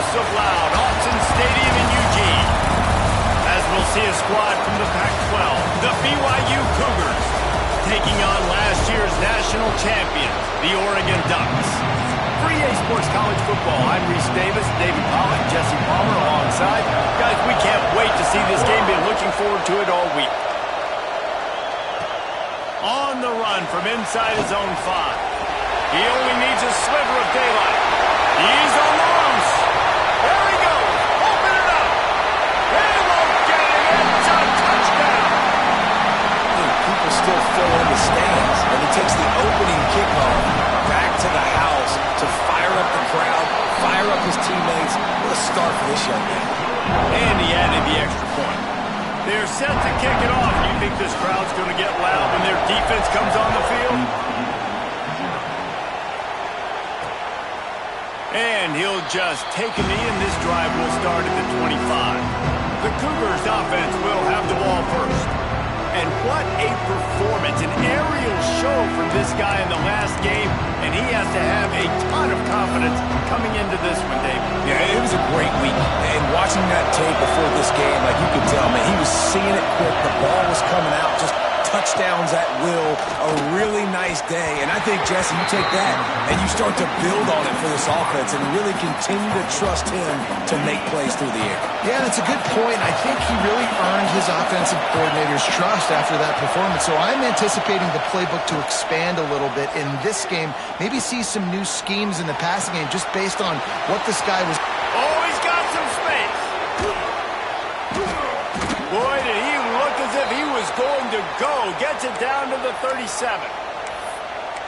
explosive loud. Austin Stadium in Eugene. As we'll see a squad from the Pac-12, the BYU Cougars, taking on last year's national champions, the Oregon Ducks. For EA Sports College Football, I'm Reese Davis, David Pollock, Jesse Palmer alongside. Guys, we can't wait to see this game. Been looking forward to it all week. On the run from inside his own 5. He only needs a sliver of daylight. He's on the loose. There he goes. Open it up. He won't get it. It's a touchdown. People still fill in the stands, and he takes the opening kickoff back to the house to fire up the crowd, fire up his teammates. What a start for this young man. And he added the extra point. They're set to kick it off. You think this crowd's going to get loud when their defense comes on the field? And he'll just take a knee, and this drive will start at the 25. The Cougars offense will have the ball first. And what a performance, an aerial show from this guy in the last game, and he has to have a ton of confidence coming into this one, Dave. Yeah, it was a great week. And watching that tape before this game, like you could tell, man, he was seeing it quick. The ball was coming out, just touchdowns at will. A really nice day. And I think, Jesse, you take that and you start to build on it for this offense and really continue to trust him to make plays through the air. Yeah, that's a good point. I think he really earned his offensive coordinator's trust after that performance. So I'm anticipating the playbook to expand a little bit in this game. Maybe see some new schemes in the passing game just based on what this guy was. Oh, he's got some space. Boy, did he look as if he was going to go. Gets it down to the 37.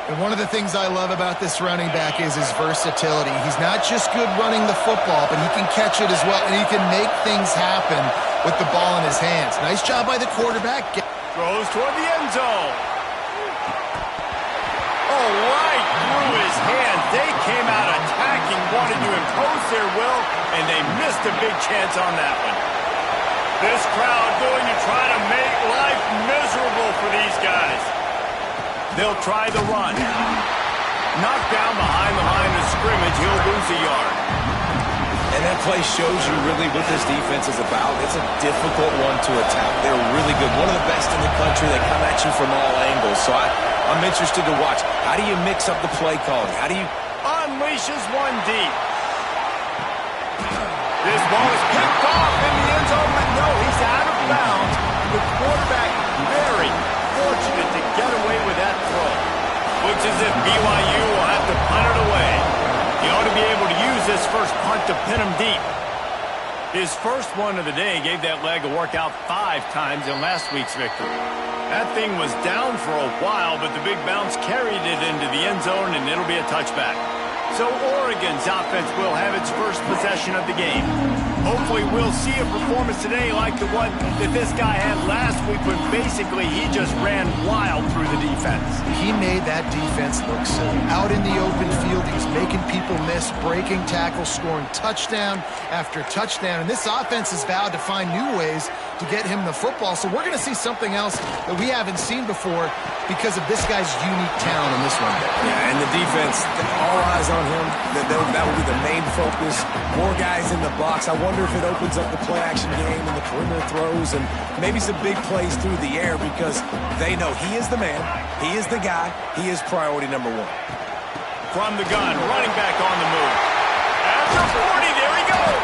And one of the things I love about this running back is his versatility. He's not just good running the football, but he can catch it as well, and he can make things happen with the ball in his hands. Nice job by the quarterback. Throws toward the end zone. Oh, right through his hands. They came out attacking, wanted to impose their will, and they missed a big chance on that one. This crowd going to try to make life miserable for these guys. They'll try the run. Knocked down behind the line of scrimmage. He'll lose a yard. And that play shows you really what this defense is about. It's a difficult one to attack. They're really good. One of the best in the country. They come at you from all angles. So I'm interested to watch. How do you mix up the play calling? How do you... Unleashes one deep. This ball is picked off in the end zone, but no, he's out of bounds. The quarterback very fortunate to get away with that throw. Looks as if BYU will have to punt it away. He ought to be able to use this first punt to pin him deep. His first one of the day gave that leg a workout 5 times in last week's victory. That thing was down for a while, but the big bounce carried it into the end zone, and it'll be a touchback. So Oregon's offense will have its first possession of the game. Hopefully we'll see a performance today like the one that this guy had last week when basically he just ran wild through the defense. He made that defense look silly. Out in the open field, he's making people miss, breaking tackles, scoring touchdown after touchdown. And this offense has vowed to find new ways to get him the football. So we're going to see something else that we haven't seen before because of this guy's unique talent in this one. Yeah, and the defense, all eyes on him. That will be the main focus. More guys in the box. I wonder if it opens up the play-action game and the perimeter throws and maybe some big plays through the air because they know he is the man, he is the guy, he is priority number 1. From the gun, running back on the move. After 40, there he goes.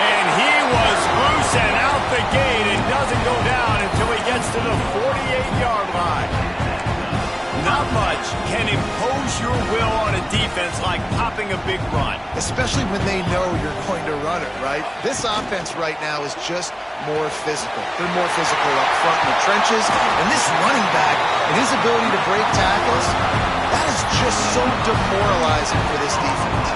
And he was loose and out the gate. It doesn't go down until he gets to the 48-yard line. Not much can impose your will on a defense like popping a big run. Especially when they know you're going to run it, right? This offense right now is just more physical. They're more physical up front in the trenches. And this running back and his ability to break tackles, that is just so demoralizing for this defense.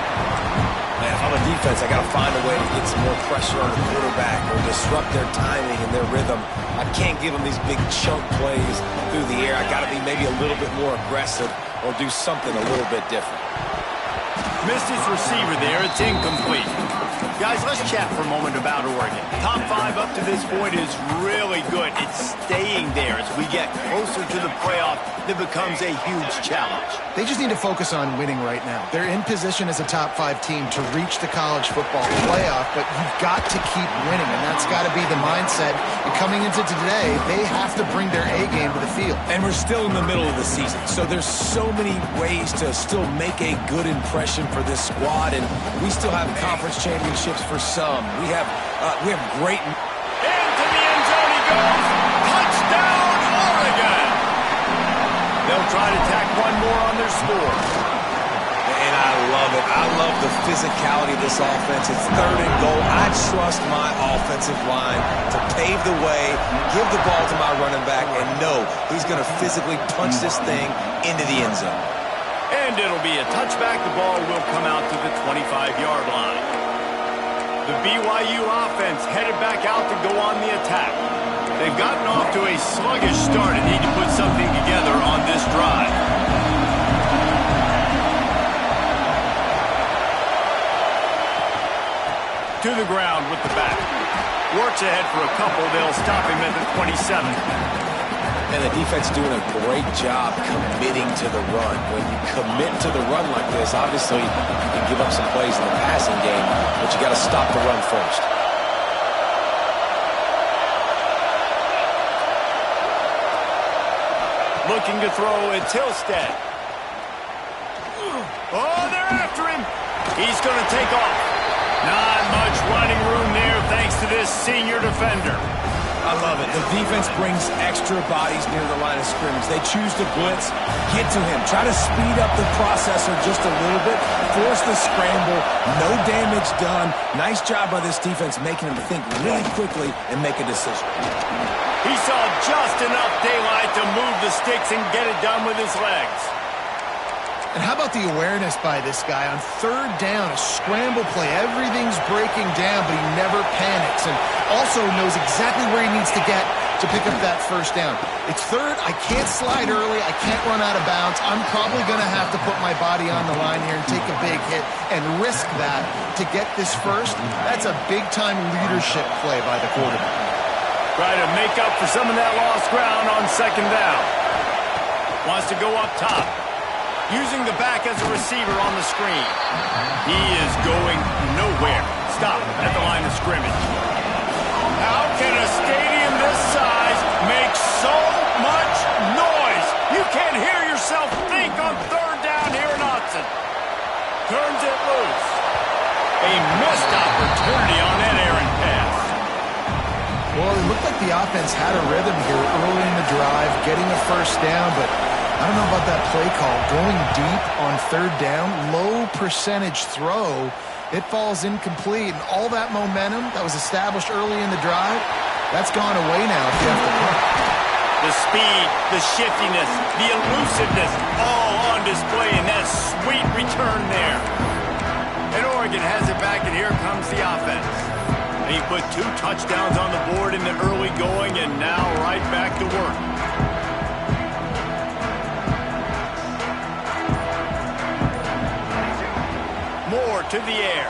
Man, if I'm a defense, I got to find a way to get some more pressure on the quarterback or disrupt their timing and their rhythm. I can't give them these big chunk plays through the air. I got to be maybe a little bit more aggressive or do something a little bit different. Missed his receiver there. It's incomplete. Guys, let's chat for a moment about Oregon. Top 5 up to this point is really good. It's staying there as we get closer to the playoff. It becomes a huge challenge. They just need to focus on winning right now. They're in position as a top 5 team to reach the college football playoff, but you've got to keep winning, and that's got to be the mindset. And coming into today, they have to bring their A game to the field. And we're still in the middle of the season, so there's so many ways to still make a good impression for this squad, and we still have conference championships for some. We have great... Into the end zone he goes. Touchdown, Oregon. They'll try to tack one more on their score. And I love it. I love the physicality of this offense. It's 3rd and goal. I trust my offensive line to pave the way, give the ball to my running back, and know he's going to physically punch this thing into the end zone. And it'll be a touchback. The ball will come out to the 25-yard line. The BYU offense headed back out to go on the attack. They've gotten off to a sluggish start and need to put something together on this drive. To the ground with the back. Works ahead for a couple. They'll stop him at the 27. And the defense doing a great job committing to the run. When you commit to the run like this, obviously you can give up some plays in the passing game, but you got to stop the run first. Looking to throw, it's Hillstead. Oh, they're after him. He's going to take off. Not much running room there thanks to this senior defender. I love it. The defense brings extra bodies near the line of scrimmage. They choose to blitz, get to him, try to speed up the processor just a little bit, force the scramble, no damage done. Nice job by this defense making him think really quickly and make a decision. He saw just enough daylight to move the sticks and get it done with his legs. And how about the awareness by this guy on 3rd down, a scramble play. Everything's breaking down, but he never panics and also knows exactly where he needs to get to pick up that 1st down. It's 3rd. I can't slide early. I can't run out of bounds. I'm probably going to have to put my body on the line here and take a big hit and risk that to get this 1st. That's a big-time leadership play by the quarterback. Try to make up for some of that lost ground on 2nd down. Wants to go up top. Using the back as a receiver on the screen. He is going nowhere. Stop at the line of scrimmage. How can a stadium this size make so much noise? You can't hear yourself think on 3rd down here in Autzen. Turns it loose. A missed opportunity on that errant pass. Well, it looked like the offense had a rhythm here early in the drive, getting a 1st down, but I don't know about that play call. Going deep on 3rd down, low percentage throw. It falls incomplete, and all that momentum that was established early in the drive, that's gone away now if you have to punt. The speed, the shiftiness, the elusiveness, all on display in that sweet return there. And Oregon has it back, and here comes the offense. He put 2 touchdowns on the board in the early going, and now right back to work. Moore to the air.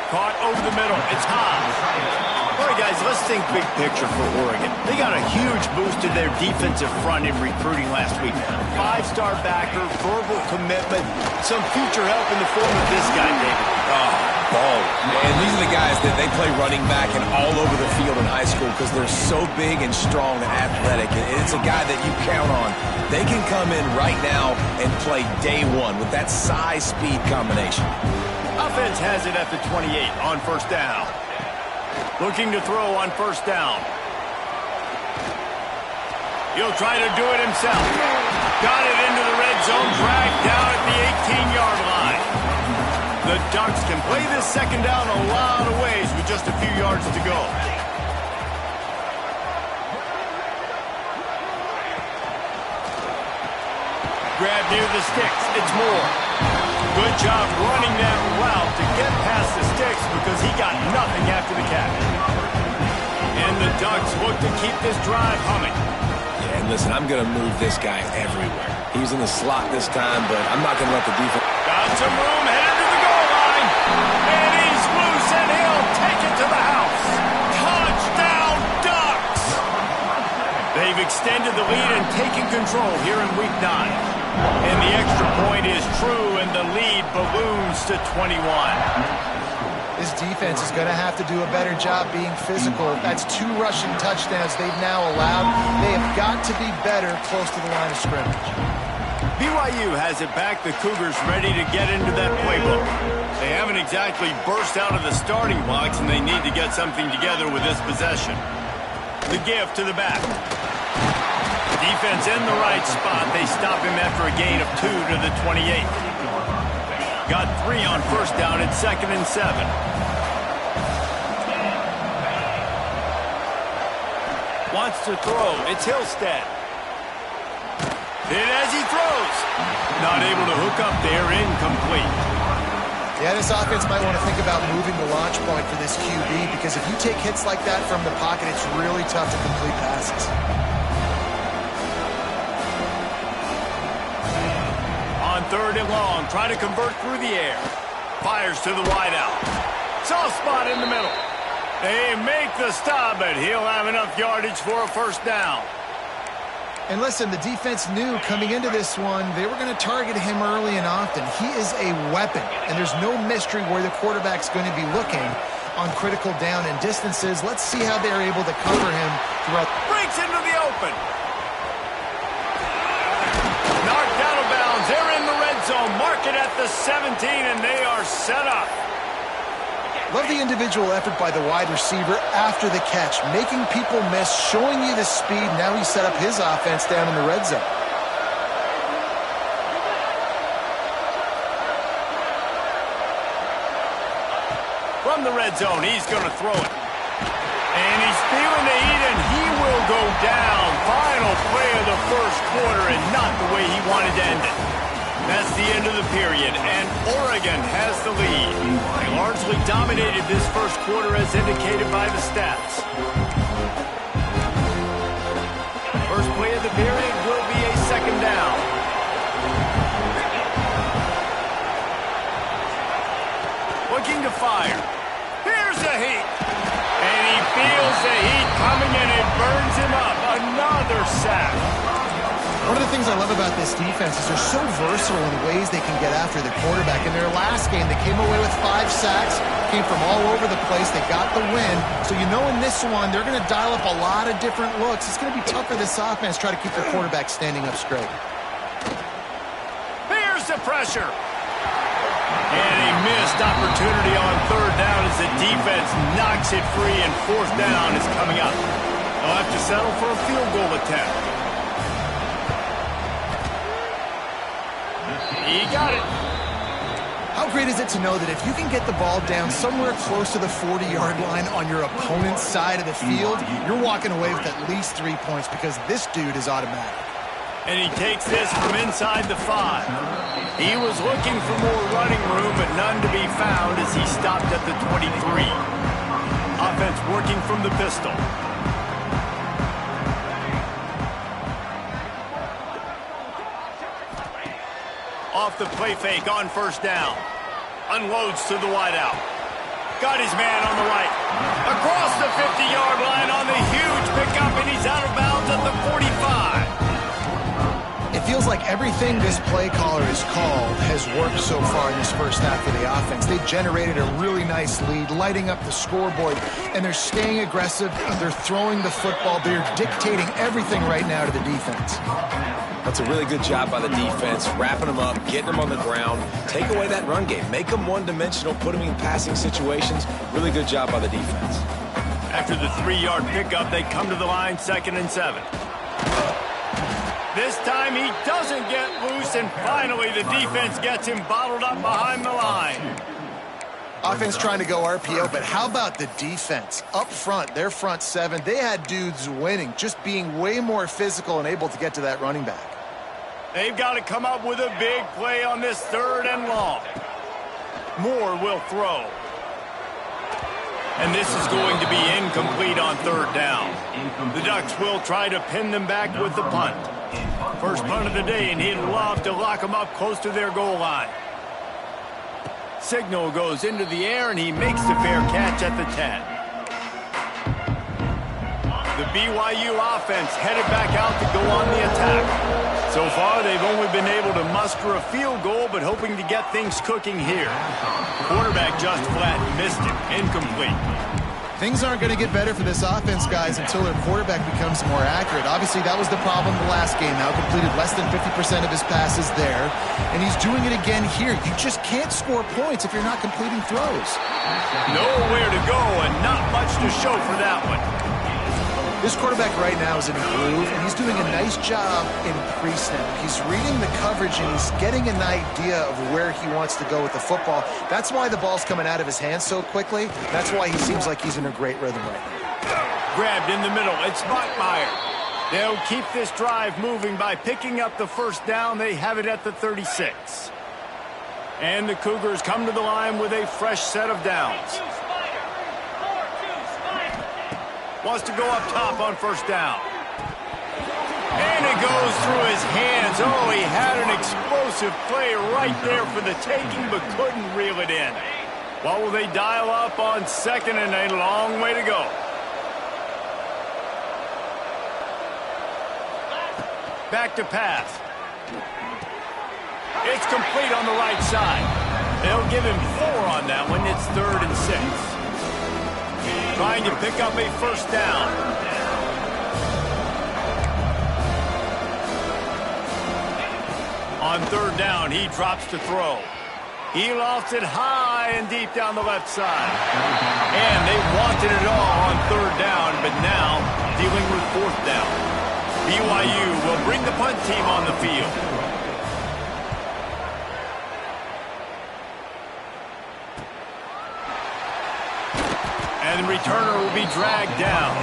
Caught over the middle. It's high. All right, guys, let's think big picture for Oregon. They got a huge boost to their defensive front in recruiting last week. 5-star backer, verbal commitment, some future help in the form of this guy, David. Ball. And these are the guys that they play running back and all over the field in high school because they're so big and strong and athletic. And it's a guy that you count on. They can come in right now and play day one with that size-speed combination. Offense has it at the 28 on 1st down. Looking to throw on 1st down. He'll try to do it himself. Got it into the red zone, dragged down at the 18-yard line. The Ducks can play this 2nd down a lot of ways with just a few yards to go. Grab near the sticks. It's Moore. Good job running that route to get past the sticks because he got nothing after the catch. And the Ducks look to keep this drive humming. Yeah, and listen, I'm going to move this guy everywhere. He's in the slot this time, but I'm not going to let the defense... Got some room, headed to the goal line. And he's extended the lead and taken control here in Week 9. And the extra point is true, and the lead balloons to 21. This defense is going to have to do a better job being physical. That's 2 rushing touchdowns they've now allowed. They have got to be better close to the line of scrimmage. BYU has it back. The Cougars ready to get into that playbook. They haven't exactly burst out of the starting blocks, and they need to get something together with this possession. The give to the back. Defense in the right spot. They stop him after a gain of 2 to the 28. Got 3 on first down at 2nd and 7. Wants to throw. It's Hillstead. Hit as he throws. Not able to hook up there. Incomplete. Yeah, this offense might want to think about moving the launch point for this QB, because if you take hits like that from the pocket, it's really tough to complete passes. On 3rd and long, try to convert through the air. Fires to the wideout. Soft spot in the middle. They make the stop, but he'll have enough yardage for a first down. And listen, the defense knew coming into this one, they were going to target him early and often. He is a weapon, and there's no mystery where the quarterback's going to be looking on critical down and distances. Let's see how they're able to cover him throughout. Breaks into the open. Knocked out of bounds. They're in the red zone. Mark it at the 17, and they are set up. Love the individual effort by the wide receiver after the catch, making people miss, showing you the speed. Now he set up his offense down in the red zone. From the red zone, he's going to throw it. And he's feeling the heat, and he will go down. Final play of the first quarter, and not the way he wanted to end it. That's the end of the period, and Oregon has the lead. They largely dominated this first quarter as indicated by the stats. First play of the period will be a 2nd down. Looking to fire. Here's the heat. And he feels the heat coming, and it burns him up. Another sack. One of the things I love about this defense is they're so versatile in ways they can get after the quarterback. In their last game, they came away with 5 sacks, came from all over the place. They got the win. So you know in this one, they're going to dial up a lot of different looks. It's going to be tough for this offense to try to keep their quarterback standing up straight. Here's the pressure. And a missed opportunity on 3rd down as the defense knocks it free, and 4th down is coming up. They'll have to settle for a field goal attempt. He got it. How great is it to know that if you can get the ball down somewhere close to the 40-yard line on your opponent's side of the field, you're walking away with at least 3 points, because this dude is automatic. And he takes this from inside the 5. He was looking for more running room, but none to be found as he stopped at the 23. Offense working from the pistol. Off the play fake on 1st down. Unloads to the wideout. Got his man on the right. Across the 50-yard line on the huge pickup, and he's out of bounds at the 45. It feels like everything this play caller has called has worked so far in this first half of the offense. They generated a really nice lead, lighting up the scoreboard, and they're staying aggressive. They're throwing the football. They're dictating everything right now to the defense. That's a really good job by the defense, wrapping them up, getting them on the ground, take away that run game, make them one-dimensional, put them in passing situations. Really good job by the defense. After the 3-yard pickup, they come to the line, 2nd and 7. This time he doesn't get loose, and finally the defense gets him bottled up behind the line. Offense trying to go RPO, but how about the defense? Up front, their front 7, they had dudes winning, just being way more physical and able to get to that running back. They've got to come up with a big play on this 3rd and long. Moore will throw. And this is going to be incomplete on 3rd down. The Ducks will try to pin them back with the punt. First punt of the day, and he'd love to lock them up close to their goal line. Signal goes into the air, and he makes the fair catch at the 10. The BYU offense headed back out to go on the attack. So far, they've only been able to muster a field goal, but hoping to get things cooking here. Quarterback just flat missed it. Incomplete. Things aren't going to get better for this offense, guys, until their quarterback becomes more accurate. Obviously, that was the problem the last game. Now completed less than 50% of his passes there, and he's doing it again here. You just can't score points if you're not completing throws. Nowhere to go and not much to show for that one. This quarterback right now is in a groove, and he's doing a nice job in pre-snap. He's reading the coverage, and he's getting an idea of where he wants to go with the football. That's why the ball's coming out of his hands so quickly. That's why he seems like he's in a great rhythm right now. Grabbed in the middle. It's Bachmeier. They'll keep this drive moving by picking up the first down. They have it at the 36. And the Cougars come to the line with a fresh set of downs. Wants to go up top on first down. And it goes through his hands. Oh, he had an explosive play right there for the taking, but couldn't reel it in. What will they dial up on second and a long way to go? Back to pass. It's complete on the right side. They'll give him 4 on that one. It's 3rd and 6. Trying to pick up a first down. On 3rd down, he drops to throw. He lofts it high and deep down the left side. And they wanted it all on 3rd down, but now dealing with 4th down. BYU will bring the punt team on the field. And the returner will be dragged down.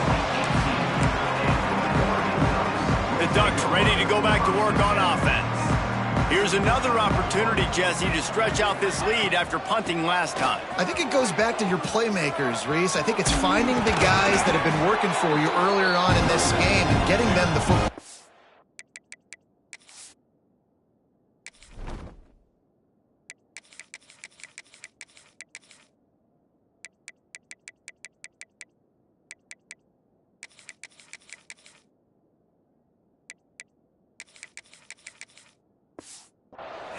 The Ducks ready to go back to work on offense. Here's another opportunity, Jesse, to stretch out this lead after punting last time. I think it goes back to your playmakers, Reese. I think it's finding the guys that have been working for you earlier on in this game and getting them the football.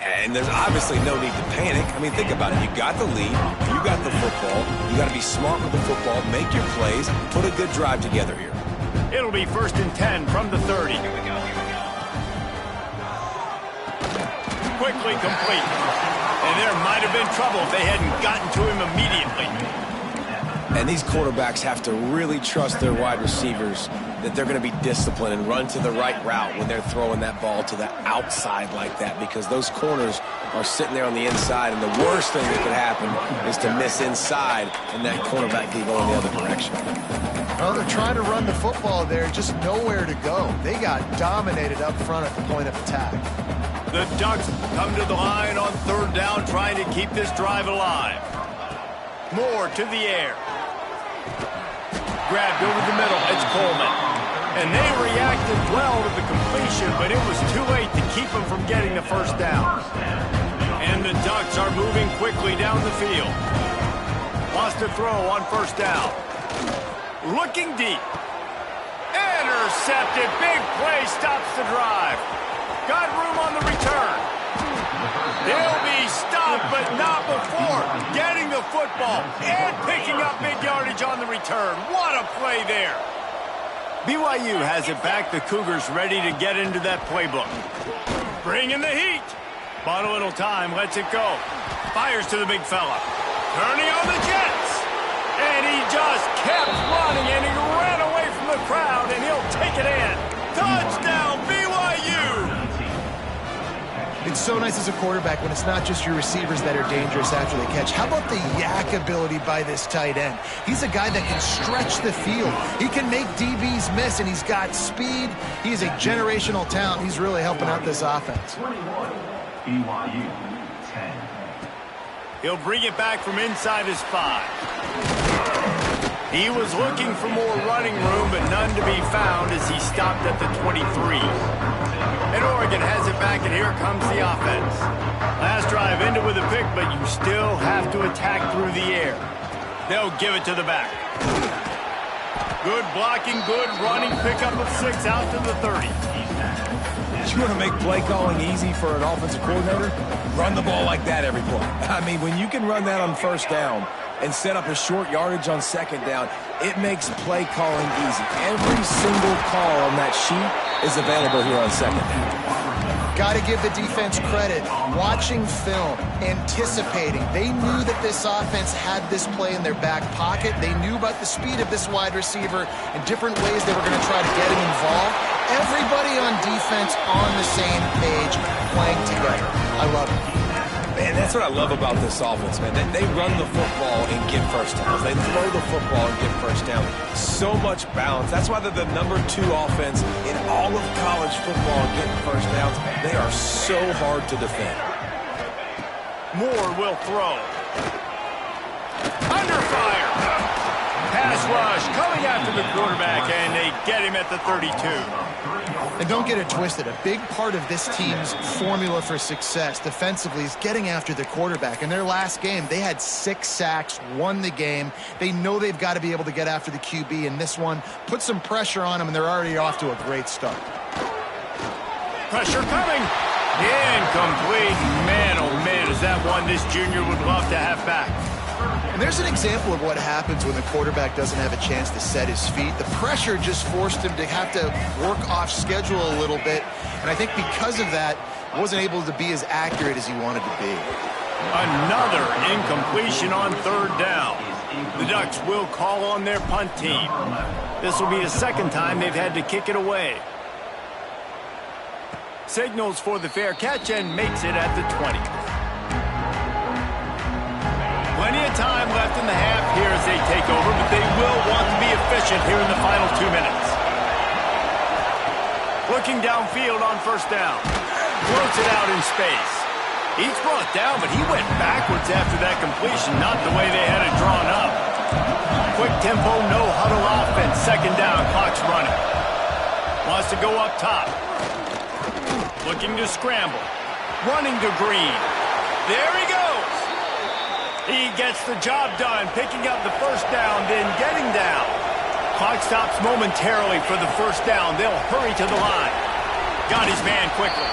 And there's obviously no need to panic. I mean, think about it. You got the lead. You got the football. You got to be smart with the football, make your plays, put a good drive together here. It'll be 1st and 10 from the 30. Quickly complete. And there might have been trouble if they hadn't gotten to him immediately. And these quarterbacks have to really trust their wide receivers that they're going to be disciplined and run to the right route when they're throwing that ball to the outside like that, because those corners are sitting there on the inside, and the worst thing that could happen is to miss inside and that cornerback can go in the other direction. Well, they're trying to run the football there, just nowhere to go. They got dominated up front at the point of attack. The Ducks come to the line on 3rd down, trying to keep this drive alive. Moore to the air. Grabbed over the middle. It's Coleman. And they reacted well to the completion, but it was too late to keep them from getting the first down. And the Ducks are moving quickly down the field. Wants to throw on first down. Looking deep. Intercepted. Big play stops the drive. Got room on the return. They'll be stopped, but not before getting the football and picking up big yardage on the return. What a play there. BYU has it back. The Cougars ready to get into that playbook. Bringing the heat. Bought a little time, lets it go. Fires to the big fella. Turning on the Jets. And he just kept running, and he ran away from the crowd, and he'll take it in. Touchdown, BYU! It's so nice as a quarterback when it's not just your receivers that are dangerous after the catch. How about the yak ability by this tight end? He's a guy that can stretch the field. He can make DBs miss, and he's got speed. He's a generational talent. He's really helping out this offense. BYU 10. He'll bring it back from inside his 5. He was looking for more running room, but none to be found as he stopped at the 23. And Oregon has it back, and here comes the offense. Last drive ended with a pick, but you still have to attack through the air. They'll give it to the back. Good blocking, good running, pickup of 6 out to the 30. You want to make play calling easy for an offensive coordinator? Run the ball like that every play. I mean, when you can run that on first down and set up a short yardage on second down, it makes play calling easy. Every single call on that sheet is available here on second down. Got to give the defense credit. Watching film, anticipating. They knew that this offense had this play in their back pocket. They knew about the speed of this wide receiver and different ways they were going to try to get him involved. Everybody on defense on the same page, playing together. I love it. Man, that's what I love about this offense, man. They run the football and get first downs. They throw the football and get first down. So much balance. That's why they're the #2 offense in all of college football and getting first downs. They are so hard to defend. Moore will throw. Under fire. Pass rush coming after the quarterback, and they get him at the 32. And don't get it twisted. A big part of this team's formula for success defensively is getting after the quarterback. In their last game, they had 6 sacks, won the game. They know they've got to be able to get after the QB in this one. Put some pressure on them, and they're already off to a great start. Pressure coming. Incomplete. Man, oh man, is that one this junior would love to have back. And there's an example of what happens when the quarterback doesn't have a chance to set his feet. The pressure just forced him to have to work off schedule a little bit. And I think because of that, wasn't able to be as accurate as he wanted to be. Another incompletion on 3rd down. The Ducks will call on their punt team. This will be the 2nd time they've had to kick it away. Signals for the fair catch and makes it at the 20. Plenty of time left in the half here as they take over, but they will want to be efficient here in the final 2 minutes. Looking downfield on 1st down. Floats it out in space. He's brought down, but he went backwards after that completion, not the way they had it drawn up. Quick tempo, no huddle offense. 2nd down, clock's running. Wants to go up top. Looking to scramble. Running to Green. There he goes. He gets the job done, picking up the 1st down, then getting down. Clock stops momentarily for the 1st down. They'll hurry to the line. Got his man quickly.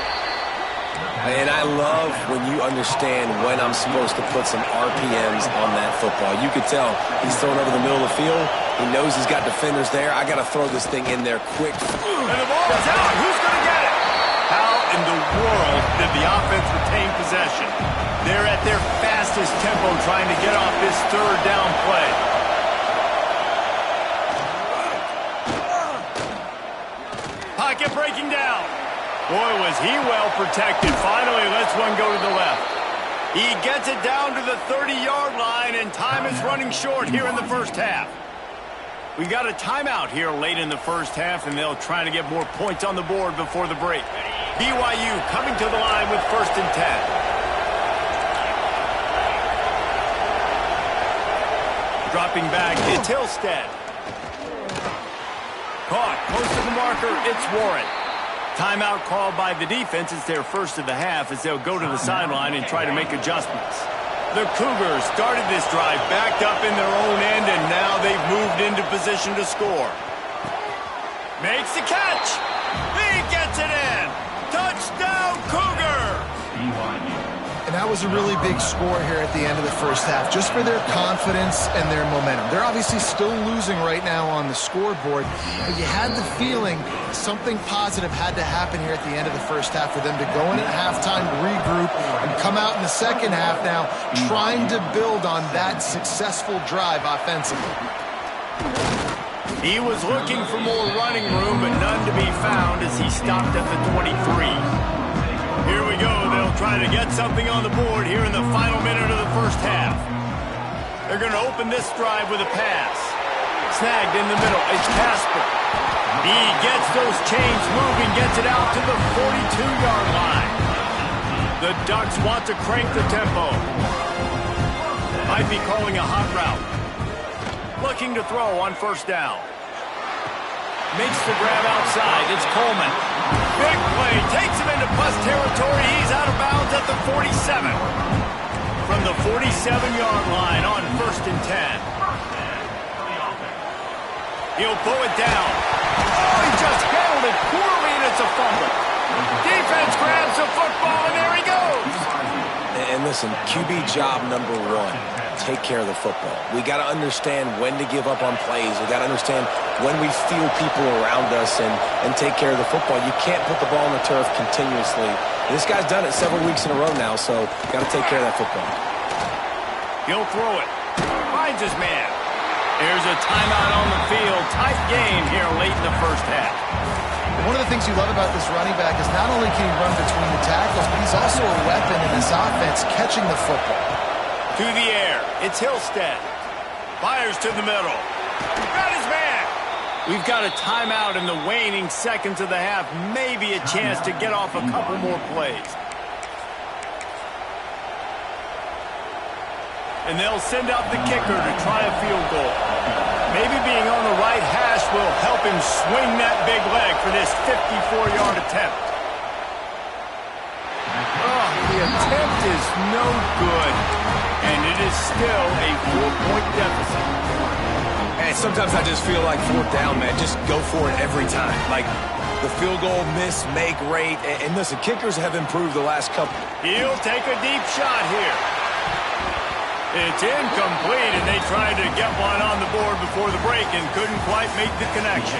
And I love when you understand when I'm supposed to put some RPMs on that football. You could tell he's throwing over the middle of the field. He knows he's got defenders there. I got to throw this thing in there quick. And the ball is out. Who's going to get it? How in the world did the offense retain possession? They're at their fastest tempo trying to get off this 3rd down play. Pocket breaking down. Boy, was he well protected. Finally lets one go to the left. He gets it down to the 30-yard line, and time is running short here in the 1st half. We've got a timeout here late in the 1st half, and they'll try to get more points on the board before the break. BYU coming to the line with 1st and 10. Dropping back, it's Hillstead. Caught, close to the marker, it's Warren. Timeout called by the defense. It's their 1st of the half as they'll go to the sideline and try to make adjustments. The Cougars started this drive backed up in their own end, and now they've moved into position to score. Makes the catch. He gets it in. Touchdown, Cougars! And that was a really big score here at the end of the 1st half, just for their confidence and their momentum. They're obviously still losing right now on the scoreboard, but you had the feeling something positive had to happen here at the end of the 1st half for them to go in at halftime, regroup, and come out in the 2nd half now trying to build on that successful drive offensively. He was looking for more running room, but none to be found as he stopped at the 23. Here we go. They'll try to get something on the board here in the final minute of the 1st half. They're going to open this drive with a pass. Snagged in the middle. It's Casper. He gets those chains moving, gets it out to the 42-yard line. The Ducks want to crank the tempo. Might be calling a hot route. Looking to throw on 1st down. Makes the grab outside. It's Coleman. Big play. Takes him into bus territory. He's out of bounds at the 47. From the 47-yard line on 1st and 10. He'll pull it down. Oh, he just handled it poorly, and it's a fumble. Defense grabs the football, and there he goes. And listen, QB job number one, take care of the football. We got to understand when to give up on plays. We got to understand when we feel people around us and take care of the football. You can't put the ball on the turf continuously. And this guy's done it several weeks in a row now, so got to take care of that football. He'll throw it. Finds his man. There's a timeout on the field. Tight game here late in the first half. One of the things you love about this running back is not only can he run between the tackles, but he's also a weapon in this offense, catching the football. To the air. It's Hillstead. Fires to the middle. Got his man. We've got a timeout in the waning seconds of the half. Maybe a chance to get off a couple more plays. And they'll send out the kicker to try a field goal. Maybe being on the right hash will help him swing that big leg for this 54-yard attempt. Oh, the attempt is no good. And it is still a 4-point deficit. And sometimes I just feel like fourth down, man. Just go for it every time. Like the field goal miss, make rate. And listen, kickers have improved the last couple. He'll take a deep shot here. It's incomplete, and they tried to get one on the board before the break and couldn't quite make the connection.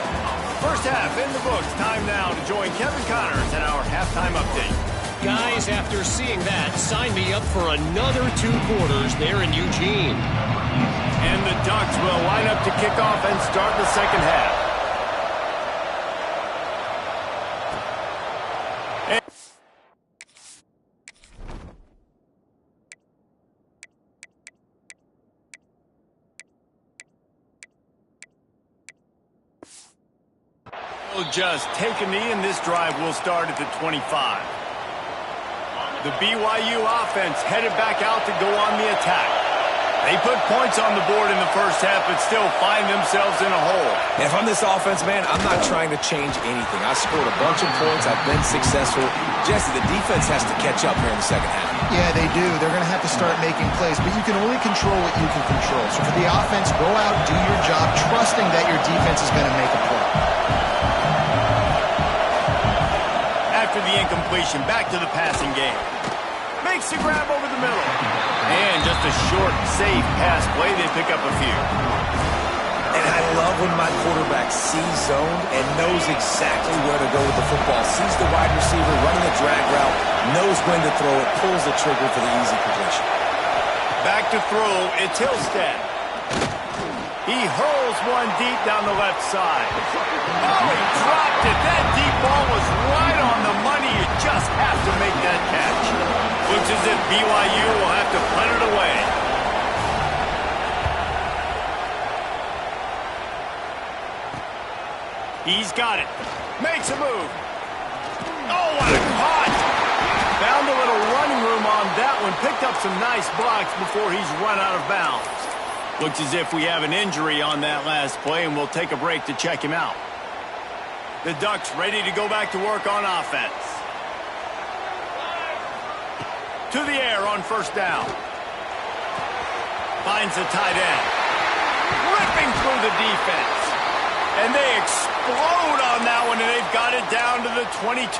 First half in the books. Time now to join Kevin Connors in our halftime update. Guys, after seeing that, sign me up for another 2 quarters there in Eugene. And the Ducks will line up to kick off and start the second half. Just take a knee, and this drive will start at the 25. The BYU offense headed back out to go on the attack. They put points on the board in the first half, but still find themselves in a hole. If I'm this offense, man, I'm not trying to change anything. I scored a bunch of points. I've been successful. Jesse, the defense has to catch up here in the second half. Yeah, they do. They're going to have to start making plays, but you can only control what you can control. So for the offense, go out, do your job, trusting that your defense is going to make a play. After the incompletion, back to the passing game. Makes the grab over the middle. And just a short, safe pass play. They pick up a few. And I love when my quarterback sees zone and knows exactly where to go with the football. Sees the wide receiver running a drag route, knows when to throw it, pulls the trigger for the easy completion. Back to throw. It's Hillstead. He hurls one deep down the left side. Oh, he dropped it. That deep ball was right on the money. You just have to make that catch. Looks as if BYU will have to punt it away. He's got it. Makes a move. Oh, what a caught. Found a little running room on that one. Picked up some nice blocks before he's run out of bounds. Looks as if we have an injury on that last play, and we'll take a break to check him out. The Ducks ready to go back to work on offense. To the air on first down. Finds the tight end. Ripping through the defense. And they explode on that one, and they've got it down to the 22.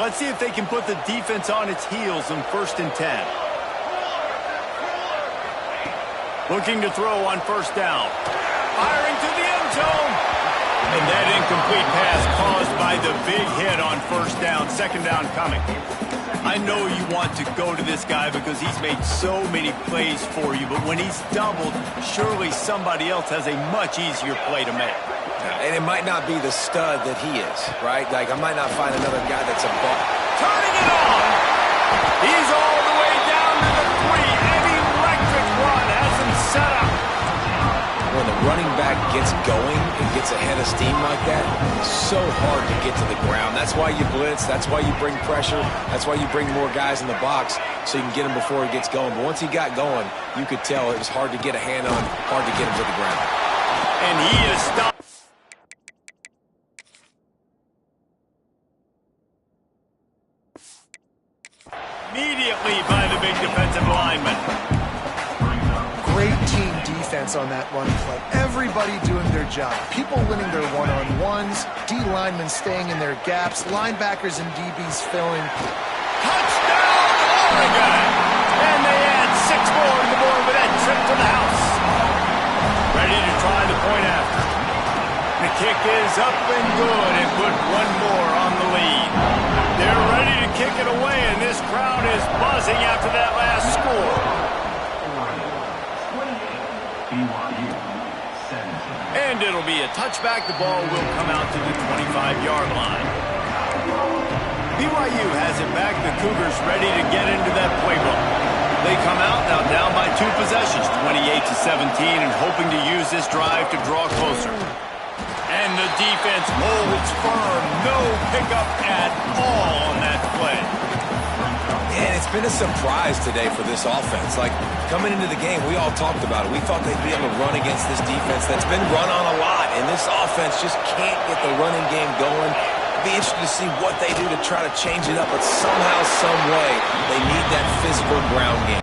Let's see if they can put the defense on its heels in 1st and 10. Looking to throw on first down. Firing to the end zone. And that incomplete pass caused by the big hit on first down. Second down coming. I know you want to go to this guy because he's made so many plays for you, but when he's doubled, surely somebody else has a much easier play to make. And it might not be the stud that he is, right? Like, I might not find another guy that's a ball. Turning it on. He's all the way down to the 3. An electric run has him set up. When the running back gets going and gets ahead of steam like that, it's so hard to get to the ground. That's why you blitz. That's why you bring pressure. That's why you bring more guys in the box so you can get him before he gets going. But once he got going, you could tell it was hard to get a hand on, hard to get him to the ground. And he is stopped. Immediately by the big defensive lineman. Great team defense defense on that run play. Everybody doing their job. People winning their one-on-ones, D linemen staying in their gaps, linebackers and DBs filling. Touchdown, Oregon! And they add 6 more to the board with that trip to the house. Ready to try the point after. The kick is up and good and put one more on the lead. They're ready to kick it away, and this crowd is buzzing after that last score. And it'll be a touchback. The ball will come out to the 25-yard line. BYU has it back. The Cougars ready to get into that playbook. They come out now down by 2 possessions, 28-17, and hoping to use this drive to draw closer. And the defense holds firm. No pickup at all on that play. And it's been a surprise today for this offense. Like, coming into the game, we all talked about it. We thought they'd be able to run against this defense that's been run on a lot, and this offense just can't get the running game going. It'll be interesting to see what they do to try to change it up, but somehow, some way, they need that physical ground game.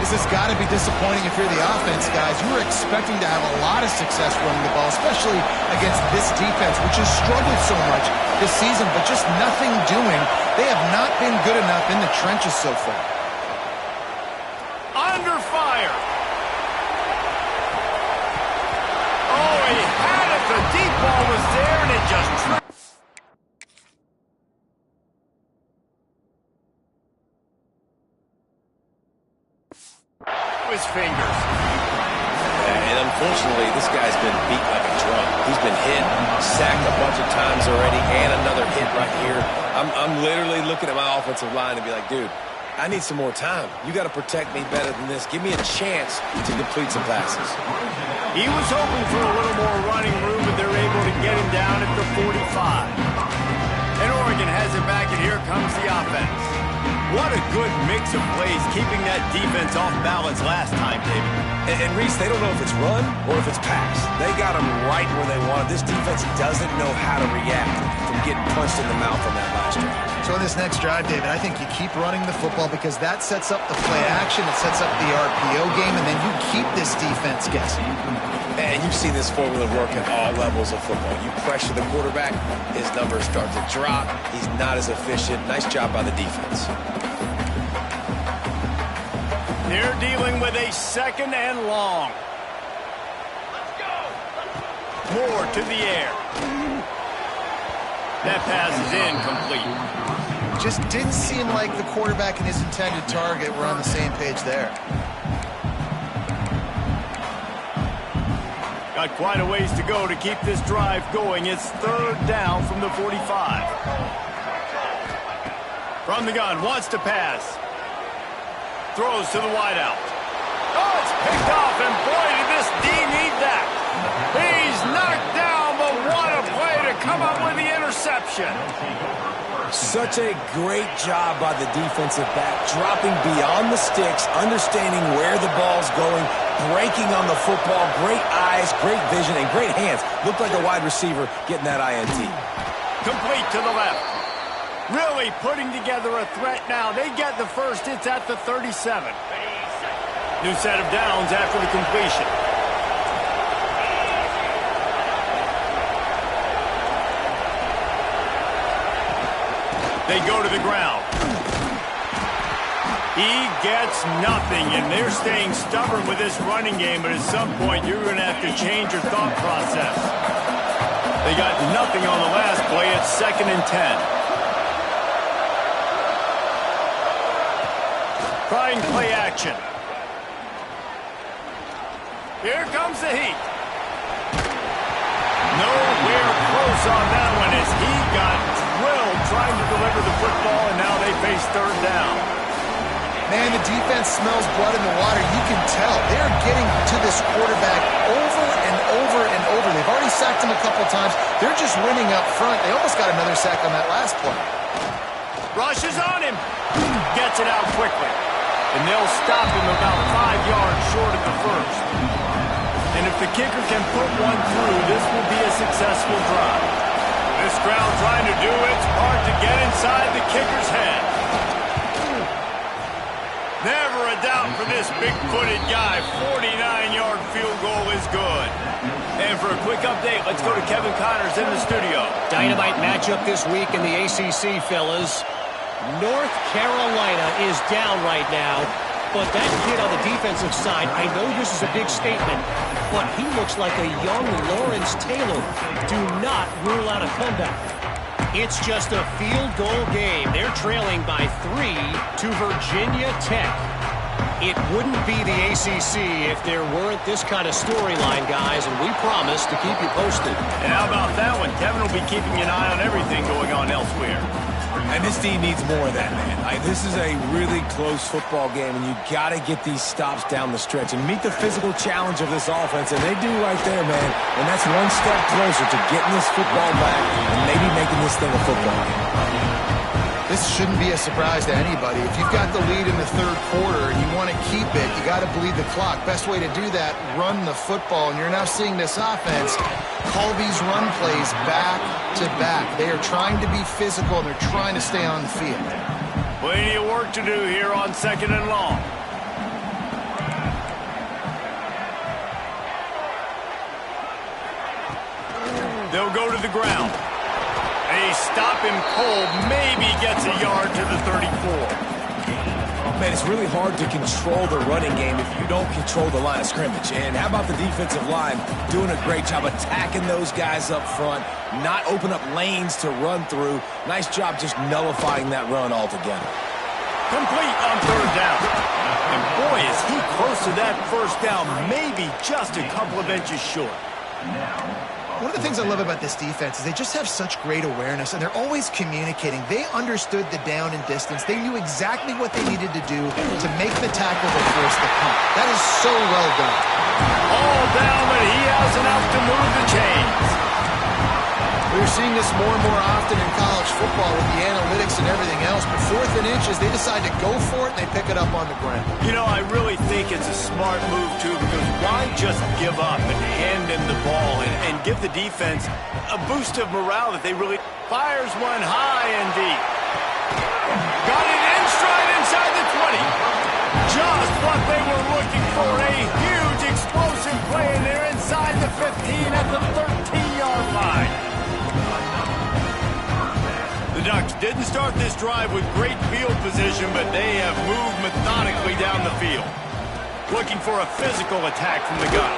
This has got to be disappointing if you're the offense, guys. You were expecting to have a lot of success running the ball, especially against this defense, which has struggled so much this season, but just nothing doing. They have not been good enough in the trenches so far. Under fire. Oh, he had it. The deep ball was there, and it just tripped. His fingers. And unfortunately, this guy's been beat like a drum. He's been hit, sacked a bunch of times already, and another hit right here. I'm literally looking at my offensive line and be like, dude, I need some more time. You got to protect me better than this. Give me a chance to complete some passes. He was hoping for a little more running room, but they're able to get him down at the 45. And Oregon has it back, and here comes the offense. What a good mix of plays, keeping that defense off balance last time, David. And Reese, they don't know if it's run or if it's pass. They got them right where they want it. This defense doesn't know how to react from getting punched in the mouth on that last drive. So in this next drive, David, I think you keep running the football because that sets up the play action, it sets up the RPO game, and then you keep this defense guessing. And you've seen this formula work at all levels of football. You pressure the quarterback, his numbers start to drop. He's not as efficient. Nice job by the defense. They're dealing with a 2nd and long. Let's go. More to the air. That pass is incomplete. Just didn't seem like the quarterback and his intended target were on the same page there. Got quite a ways to go to keep this drive going. It's 3rd down from the 45. From the gun, wants to pass. Throws to the wideout. Oh, it's picked off, and boy, did this D need that. He's knocked down, but what a play to come up with the interception. Such a great job by the defensive back, dropping beyond the sticks, understanding where the ball's going, breaking on the football, great eyes, great vision, and great hands. Looked like a wide receiver getting that INT. Complete to the left. Really putting together a threat now. They get the first. It's at the 37. New set of downs after the completion. They go to the ground. He gets nothing, and they're staying stubborn with this running game, but at some point you're going to have to change your thought process. They got nothing on the last play. It's 2nd and 10. Trying play action. Here comes the heat. Nowhere close on that one as he got drilled trying to deliver the football, and now they face 3rd down. Man, the defense smells blood in the water. You can tell. They're getting to this quarterback over and over and over. They've already sacked him a couple times. They're just winning up front. They almost got another sack on that last play. Rushes on him. Gets it out quickly. And they'll stop him about 5 yards short of the first. And if the kicker can put one through, this will be a successful drive. This crowd trying to do its part to get inside the kicker's head. Never a for this big-footed guy. 49-yard field goal is good. And for a quick update, let's go to Kevin Connors in the studio. Dynamite matchup this week in the ACC, fellas. North Carolina is down right now, but that kid on the defensive side, I know this is a big statement, but he looks like a young Lawrence Taylor. Do not rule out a comeback. It's just a field goal game. They're trailing by 3 to Virginia Tech. It wouldn't be the ACC if there weren't this kind of storyline, guys, and we promise to keep you posted. And how about that one? Kevin will be keeping an eye on everything going on elsewhere. And this team needs more of that, man. This is a really close football game, and you got to get these stops down the stretch and meet the physical challenge of this offense, and they do right there, man. And that's one step closer to getting this football back and maybe making this thing a football game. This shouldn't be a surprise to anybody. If you've got the lead in the third quarter and you want to keep it, you got to bleed the clock. Best way to do that, run the football. And you're now seeing this offense call these run plays back to back. They are trying to be physical, and they're trying to stay on the field. Plenty of work to do here on 2nd and long. They'll go to the ground. They stop him cold, maybe gets a yard to the 34. Man, it's really hard to control the running game if you don't control the line of scrimmage. And how about the defensive line doing a great job attacking those guys up front, not open up lanes to run through. Nice job just nullifying that run altogether. Complete on 3rd down. And boy, is he close to that 1st down, maybe just a couple of inches short. One of the things I love about this defense is they just have such great awareness, and they're always communicating. They understood the down and distance. They knew exactly what they needed to do to make the tackle that forced the punt. That is so well done. All down, but he has enough to move the chains. We're seeing this more and more often in college football with the analytics and everything else, but 4th and inches, they decide to go for it, and they pick it up on the ground. You know, I really think it's a smart move, too, because why just give up and hand in the ball and give the defense a boost of morale that they really... Fires one high and deep. Got it in stride inside the 20. Just what they were looking for, a huge explosive play, and they're inside the 15 at the 13-yard line. The Ducks didn't start this drive with great field position, but they have moved methodically down the field. Looking for a physical attack from the gun.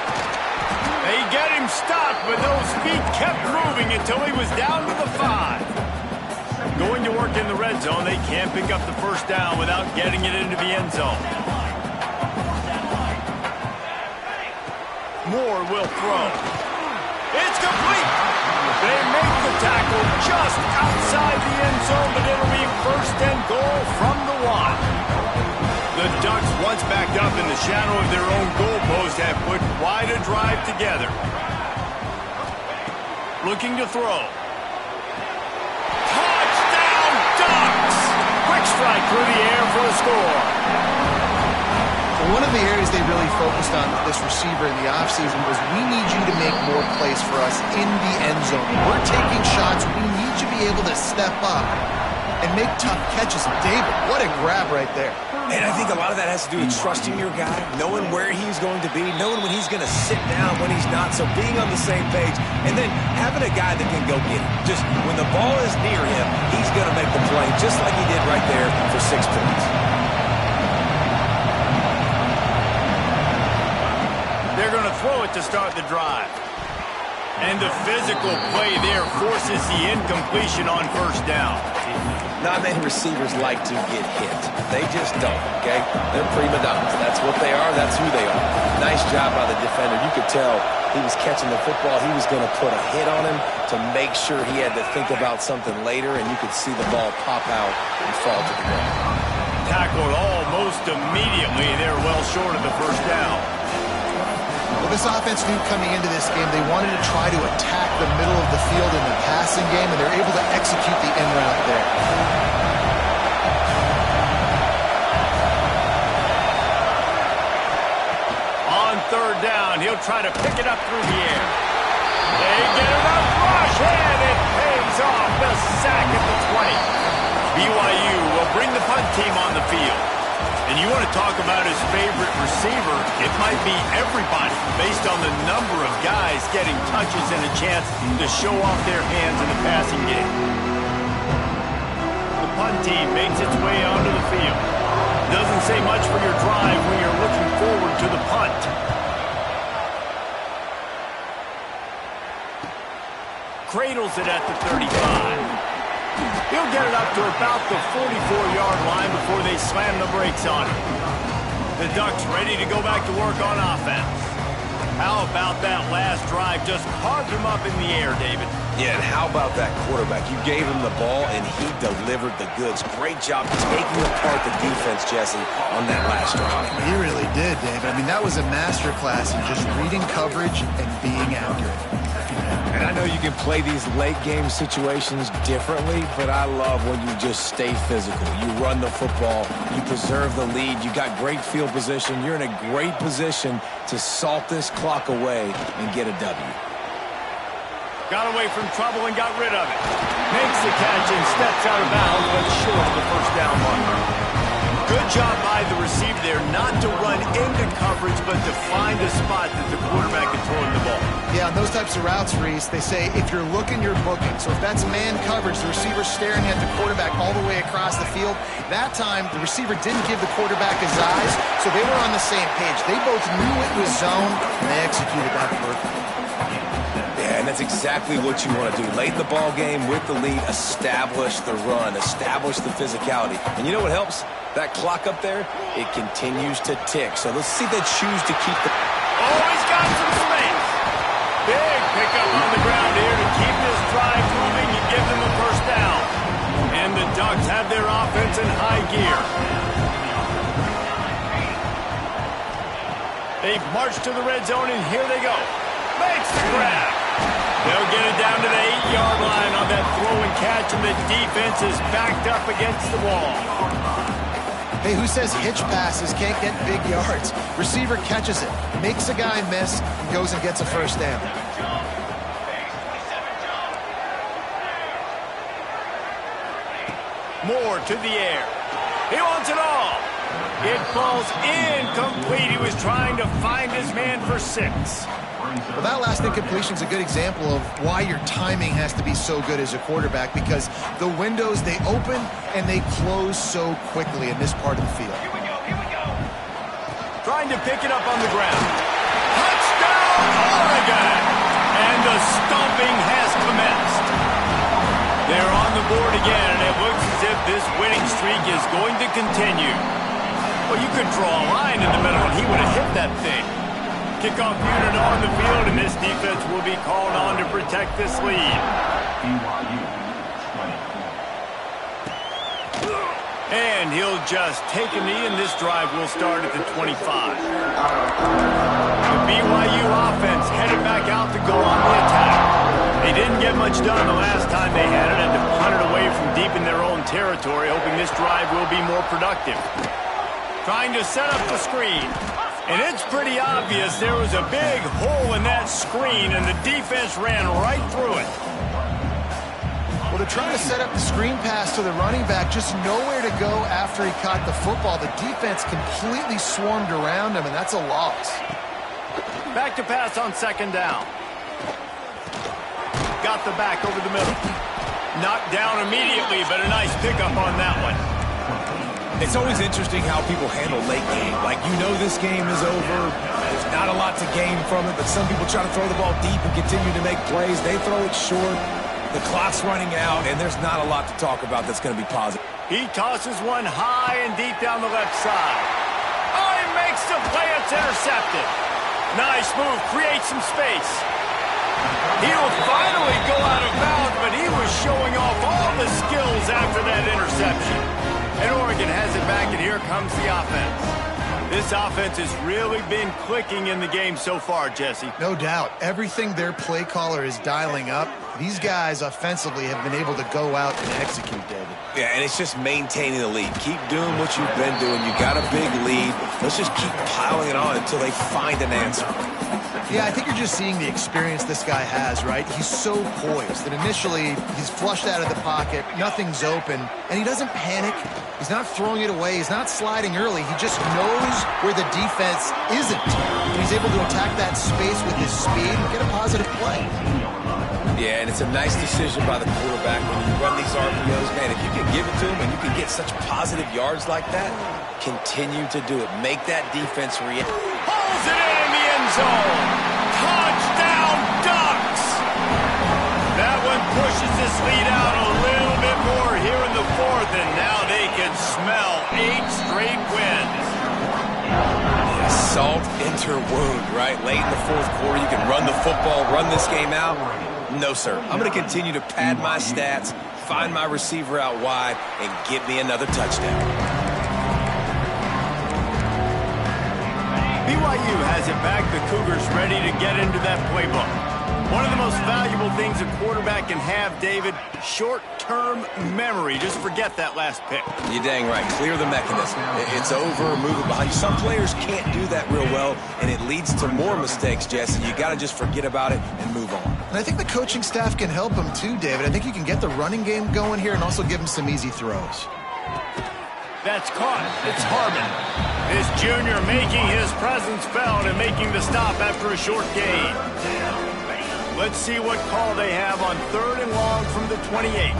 They get him stopped, but those feet kept moving until he was down to the 5. Going to work in the red zone, they can't pick up the 1st down without getting it into the end zone. Moore will throw. It's complete. They make the tackle just outside the end zone, but it'll be 1st and goal from the 1. The Ducks, once backed up in the shadow of their own goalpost, have put quite a drive together. Looking to throw. Touchdown, Ducks! Quick strike through the air for the score. One of the areas they really focused on with this receiver in the offseason was, we need you to make more plays for us in the end zone. We're taking shots. We need you to be able to step up and make tough catches. And David, what a grab right there. And I think a lot of that has to do with trusting your guy, knowing where he's going to be, knowing when he's going to sit down, when he's not, so being on the same page, and then having a guy that can go get it. Just when the ball is near him, he's going to make the play, just like he did right there for 6 points. They're going to throw it to start the drive. And the physical play there forces the incompletion on 1st down. Not many receivers like to get hit. They just don't, okay? They're prima donnas. That's what they are. That's who they are. Nice job by the defender. You could tell he was catching the football. He was going to put a hit on him to make sure he had to think about something later, and you could see the ball pop out and fall to the ground. Tackled almost immediately. They're well short of the 1st down. Well, this offense knew coming into this game they wanted to try to attack the middle of the field in the passing game, and they're able to execute the in route there. On 3rd down, he'll try to pick it up through the air. They get it up, rush, and it pays off. The sack at the 20. BYU will bring the punt team on the field. And you want to talk talk about his favorite receiver, it might be everybody based on the number of guys getting touches and a chance to show off their hands in the passing game. The punt team makes its way onto the field. Doesn't say much for your drive when you're looking forward to the punt. Cradles it at the 35. He'll get it up to about the 44-yard line before they slam the brakes on him. The Ducks ready to go back to work on offense. How about that last drive? Just carved him up in the air, David. Yeah, and how about that quarterback? You gave him the ball, and he delivered the goods. Great job taking apart the defense, Jesse, on that last drive. He really did, David. I mean, that was a masterclass in just reading coverage and being accurate. And I know you can play these late-game situations differently, but I love when you just stay physical. You run the football. You preserve the lead. You got great field position. You're in a great position to salt this clock away and get a W. Got away from trouble and got rid of it. Makes the catch and steps out of bounds, but short of the first down marker. Good job by the receiver there not to run into coverage, but to find a spot that the quarterback can throw in the ball. Yeah, on those types of routes, Reese, they say if you're looking, you're booking. So if that's man coverage, the receiver's staring at the quarterback all the way across the field. That time, the receiver didn't give the quarterback his eyes, so they were on the same page. They both knew it was zone, and they executed that perfectly. Yeah, and that's exactly what you want to do. Late in the ball game with the lead, establish the run, establish the physicality. And you know what helps? That clock up there, it continues to tick. So let's see if they choose to keep the... Oh, he's got some space. Big pickup on the ground here to keep this drive moving and give them the first down. And the Ducks have their offense in high gear. They've marched to the red zone, and here they go. Makes the grab. They'll get it down to the 8-yard line on that throw and catch, and the defense is backed up against the wall. Hey, who says hitch passes can't get big yards? Receiver catches it, makes a guy miss, and goes and gets a first down. Moore to the air. He wants it all. It falls incomplete. He was trying to find his man for 6. Well, that last incompletion is a good example of why your timing has to be so good as a quarterback, because the windows, they open and they close so quickly in this part of the field. Here we go. Trying to pick it up on the ground. Touchdown, Oregon! And the stomping has commenced. They're on the board again, and it looks as if this winning streak is going to continue. Well, you could draw a line in the middle, and he would have hit that thing. Kickoff unit on the field, and this defense will be called on to protect this lead. BYU 24. And he'll just take a knee, and this drive will start at the 25. The BYU offense headed back out to go on the attack. They didn't get much done the last time they had it, and to punt it away from deep in their own territory, hoping this drive will be more productive. Trying to set up the screen. And it's pretty obvious there was a big hole in that screen, and the defense ran right through it. Well, they're trying to set up the screen pass to the running back, just nowhere to go after he caught the football. The defense completely swarmed around him, and that's a loss. Back to pass on second down. Got the back over the middle. Knocked down immediately, but a nice pickup on that one. It's always interesting how people handle late game. Like, you know this game is over. There's not a lot to gain from it, but some people try to throw the ball deep and continue to make plays. They throw it short. The clock's running out, and there's not a lot to talk about that's going to be positive. He tosses one high and deep down the left side. Oh, he makes the play. It's intercepted. Nice move. Creates some space. He'll finally go out of bounds, but he was showing off all the skills after that interception. And Oregon has it back, and here comes the offense. This offense has really been clicking in the game so far, Jesse. No doubt. Everything their play caller is dialing up, these guys offensively have been able to go out and execute, David. Yeah, and it's just maintaining the lead. Keep doing what you've been doing. You got a big lead. Let's just keep piling it on until they find an answer. Yeah, I think you're just seeing the experience this guy has, right? He's so poised that initially he's flushed out of the pocket, nothing's open, and he doesn't panic. He's not throwing it away. He's not sliding early. He just knows where the defense isn't. And he's able to attack that space with his speed and get a positive play. Yeah, and it's a nice decision by the quarterback when you run these RPOs. Man, if you can give it to him and you can get such positive yards like that, continue to do it. Make that defense react. Pulls it in the end zone. Touchdown, Ducks! That one pushes this lead out a little bit more here in the fourth, and now they can smell 8 straight wins. Salt into wound, right? Late in the fourth quarter, you can run the football, run this game out. No, sir. I'm going to continue to pad my stats, find my receiver out wide, and get me another touchdown. BYU has it back. The Cougars ready to get into that playbook. One of the most valuable things a quarterback can have, David, short-term memory. Just forget that last pick. You're dang right. Clear the mechanism. It's over, move it behind you. Some players can't do that real well, and it leads to more mistakes, Jesse. You got to just forget about it and move on. And I think the coaching staff can help him too, David. I think you can get the running game going here and also give him some easy throws. That's caught. It's Harmon. This junior making his presence felt and making the stop after a short gain. Let's see what call they have on 3rd and long from the 28.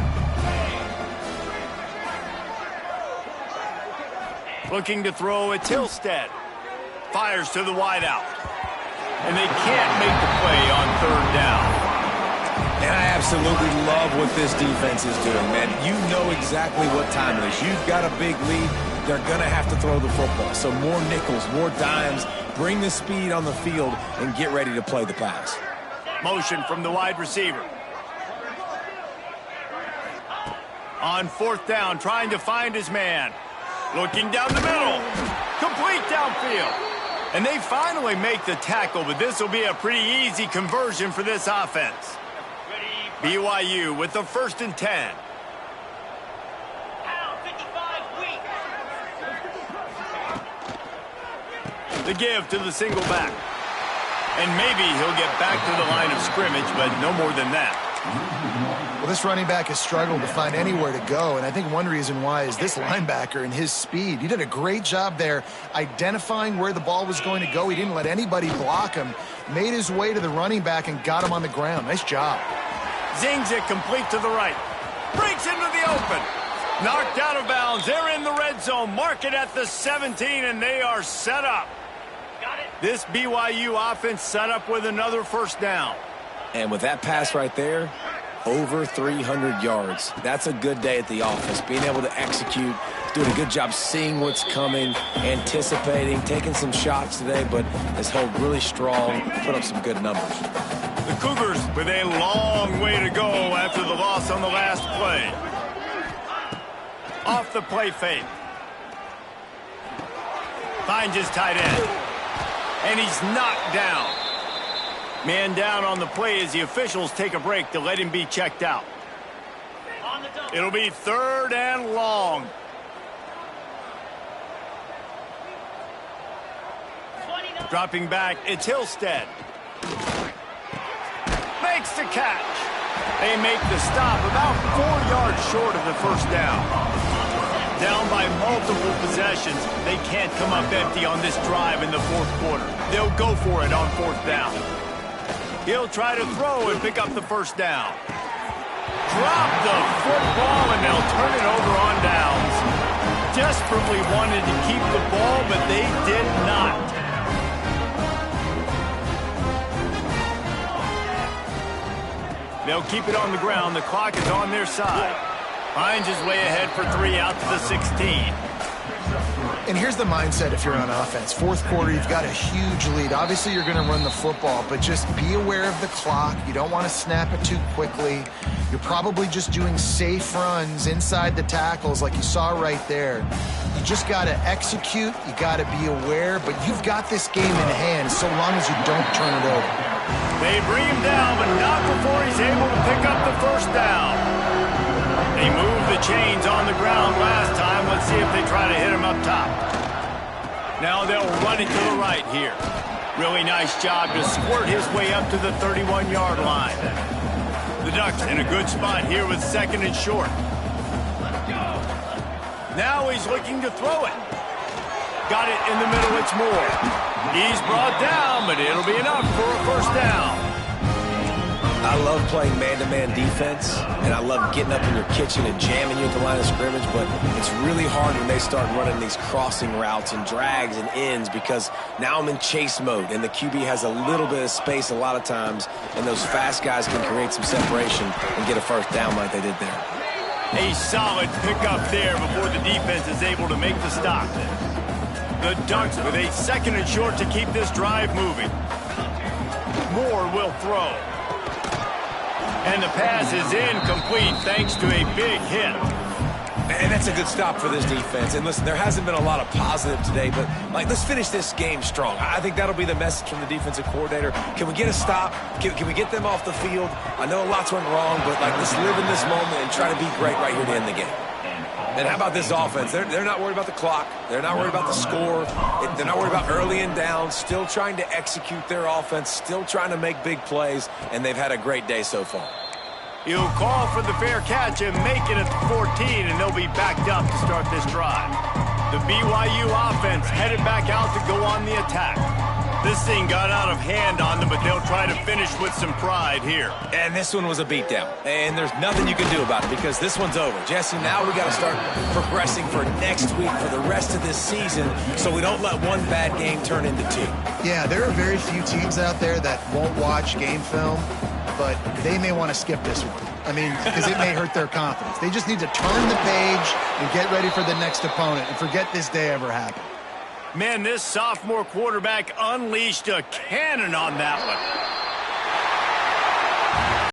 Looking to throw at Tilstead. Fires to the wideout. And they can't make the play on 3rd down. And I absolutely love what this defense is doing, man. You know exactly what time it is. You've got a big lead. They're going to have to throw the football. So more nickels, more dimes. Bring the speed on the field and get ready to play the pass. Motion from the wide receiver. On 4th down, trying to find his man. Looking down the middle. Complete downfield. And they finally make the tackle, but this will be a pretty easy conversion for this offense. BYU with the 1st and 10. The give to the single back. And maybe he'll get back to the line of scrimmage, but no more than that. Well, this running back has struggled to find anywhere to go, and I think one reason why is this linebacker and his speed. He did a great job there identifying where the ball was going to go. He didn't let anybody block him, made his way to the running back and got him on the ground. Nice job. Zings it complete to the right. Breaks into the open. Knocked out of bounds. They're in the red zone. Mark it at the 17, and they are set up. This BYU offense set up with another 1st down. And with that pass right there, over 300 yards. That's a good day at the office. Being able to execute, doing a good job seeing what's coming, anticipating, taking some shots today, but has held really strong, put up some good numbers. The Cougars with a long way to go after the loss on the last play. Off the play fake. Finds his tight end. And he's knocked down. Man down on the play as the officials take a break to let him be checked out. It'll be 3rd and long. Dropping back, it's Hillstead. Makes the catch. They make the stop about 4 yards short of the 1st down. Down by multiple possessions, they can't come up empty on this drive in the 4th quarter. They'll go for it on 4th down. He'll try to throw and pick up the 1st down. Drop the football, and they'll turn it over on downs. Desperately wanted to keep the ball, but they did not. They'll keep it on the ground. The clock is on their side. Finds his way ahead for 3 out to the 16. And here's the mindset if you're on offense. 4th quarter, you've got a huge lead. Obviously, you're going to run the football, but just be aware of the clock. You don't want to snap it too quickly. You're probably just doing safe runs inside the tackles like you saw right there. You just got to execute. You got to be aware, but you've got this game in hand so long as you don't turn it over. They bring him down, but not before he's able to pick up the 1st down. They moved the chains on the ground last time. Let's see if they try to hit him up top. Now they'll run it to the right here. Really nice job to squirt his way up to the 31-yard line. The Ducks in a good spot here with second and short. Now he's looking to throw it. Got it in the middle, it's Moore. He's brought down, but it'll be enough for a first down. I love playing man-to-man defense, and I love getting up in your kitchen and jamming you at the line of scrimmage, but it's really hard when they start running these crossing routes and drags and ends because now I'm in chase mode, and the QB has a little bit of space a lot of times, and those fast guys can create some separation and get a first down like they did there. A solid pickup there before the defense is able to make the stop. The Ducks with a second and short to keep this drive moving. Moore will throw. And the pass is incomplete thanks to a big hit. And that's a good stop for this defense. And listen, there hasn't been a lot of positive today, but let's finish this game strong. I think that'll be the message from the defensive coordinator. Can we get a stop? Can we get them off the field? I know lots went wrong, but let's live in this moment and try to be great right here to end the game. And how about this offense? They're not worried about the clock. They're not worried about the score. They're not worried about early and down. Still trying to execute their offense. Still trying to make big plays. And they've had a great day so far. He'll call for the fair catch and make it at the 14, and they'll be backed up to start this drive. The BYU offense headed back out to go on the attack. This thing got out of hand on them, but they'll try to finish with some pride here. And this one was a beatdown. And there's nothing you can do about it because this one's over. Jesse, now we got to start progressing for next week for the rest of this season so we don't let one bad game turn into two. Yeah, there are very few teams out there that won't watch game film, but they may want to skip this one. I mean, because it may hurt their confidence. They just need to turn the page and get ready for the next opponent and forget this day ever happened. Man, this sophomore quarterback unleashed a cannon on that one.